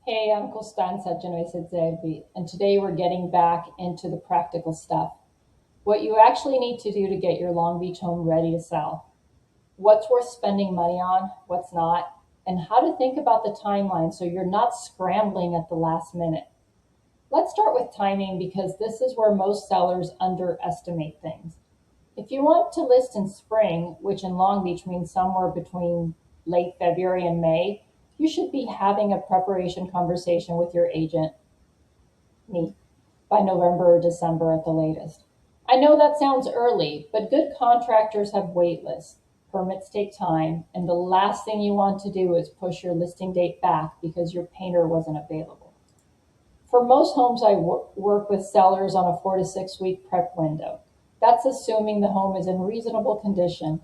Hey, I'm Costanza Genoese Zerbi, and today we're getting back into the practical stuff. What you actually need to do to get your Long Beach home ready to sell. What's worth spending money on, what's not, and how to think about the timeline so you're not scrambling at the last minute. Let's start with timing because this is where most sellers underestimate things. If you want to list in spring, which in Long Beach means somewhere between late February and May, you should be having a preparation conversation with your agent, me, by November or December at the latest. I know that sounds early, but good contractors have wait lists. Permits take time, and the last thing you want to do is push your listing date back because your painter wasn't available. For most homes, I work with sellers on a 4 to 6 week prep window. That's assuming the home is in reasonable condition.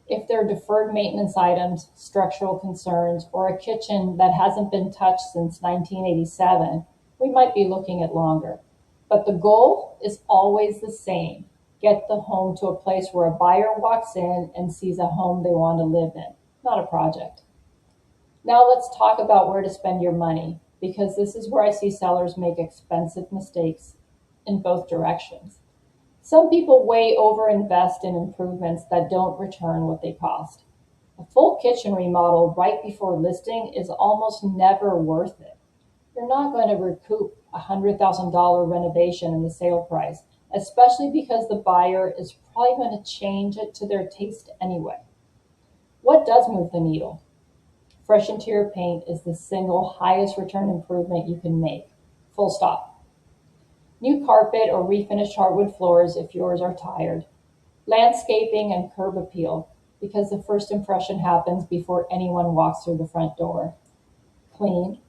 If there are deferred maintenance items, structural concerns, or a kitchen that hasn't been touched since 1987, we might be looking at longer. But the goal is always the same. Get the home to a place where a buyer walks in and sees a home they want to live in, not a project. Now let's talk about where to spend your money, because this is where I see sellers make expensive mistakes in both directions. Some people way overinvest in improvements that don't return what they cost. A full kitchen remodel right before listing is almost never worth it. You're not going to recoup a $100,000 renovation in the sale price, especially because the buyer is probably going to change it to their taste anyway. What does move the needle? Fresh interior paint is the single highest return improvement you can make. Full stop. New carpet or refinished hardwood floors if yours are tired. Landscaping and curb appeal, because the first impression happens before anyone walks through the front door. Clean,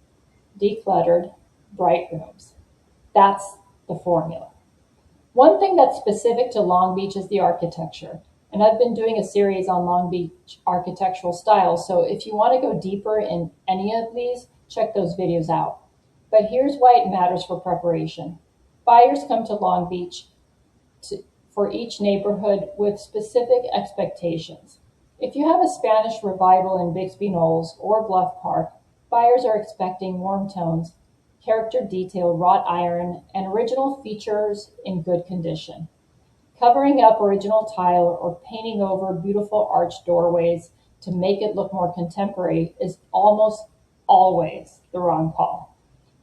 decluttered, bright rooms. That's the formula. One thing that's specific to Long Beach is the architecture. And I've been doing a series on Long Beach architectural styles, so if you want to go deeper in any of these, check those videos out. But here's why it matters for preparation. Buyers come to Long Beach for each neighborhood with specific expectations. If you have a Spanish revival in Bixby Knolls or Bluff Park, buyers are expecting warm tones, character detail, wrought iron, and original features in good condition. Covering up original tile or painting over beautiful arched doorways to make it look more contemporary is almost always the wrong call.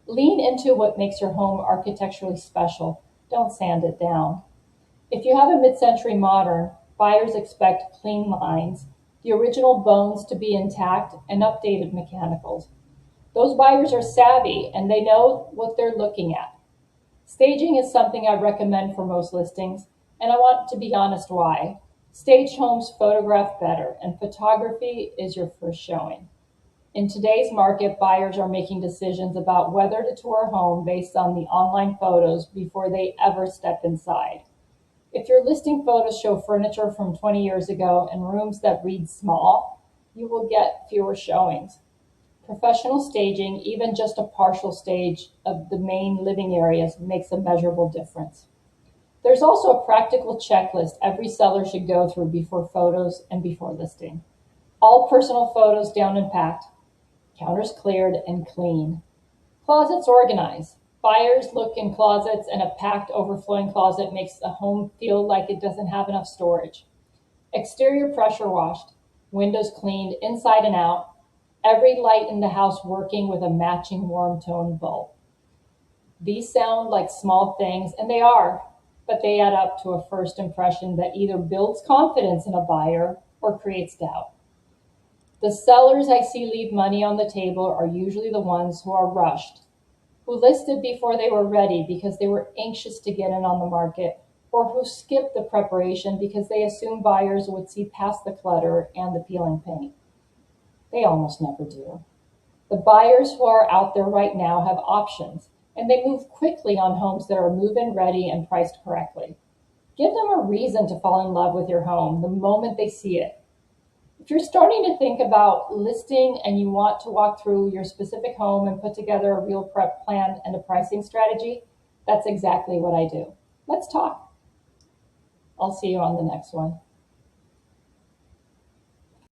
Lean into what makes your home architecturally special. Don't sand it down. If you have a mid-century modern, buyers expect clean lines, the original bones to be intact, and updated mechanicals. Those buyers are savvy and they know what they're looking at. Staging is something I recommend for most listings, and I want to be honest why. Staged homes photograph better, and photography is your first showing. In today's market, buyers are making decisions about whether to tour a home based on the online photos before they ever step inside. If your listing photos show furniture from 20 years ago and rooms that read small, you will get fewer showings. Professional staging, even just a partial stage of the main living areas, makes a measurable difference. There's also a practical checklist every seller should go through before photos and before listing. All personal photos down and packed. Counters cleared and clean. Closets organized. Buyers look in closets, and a packed, overflowing closet makes the home feel like it doesn't have enough storage. Exterior pressure washed. Windows cleaned inside and out. Every light in the house working with a matching warm tone bulb. These sound like small things, and they are, but they add up to a first impression that either builds confidence in a buyer or creates doubt. The sellers I see leave money on the table are usually the ones who are rushed, who listed before they were ready because they were anxious to get in on the market, or who skipped the preparation because they assumed buyers would see past the clutter and the peeling paint. They almost never do. The buyers who are out there right now have options, and they move quickly on homes that are move-in ready and priced correctly. Give them a reason to fall in love with your home the moment they see it. If you're starting to think about listing and you want to walk through your specific home and put together a real prep plan and a pricing strategy, that's exactly what I do. Let's talk. I'll see you on the next one.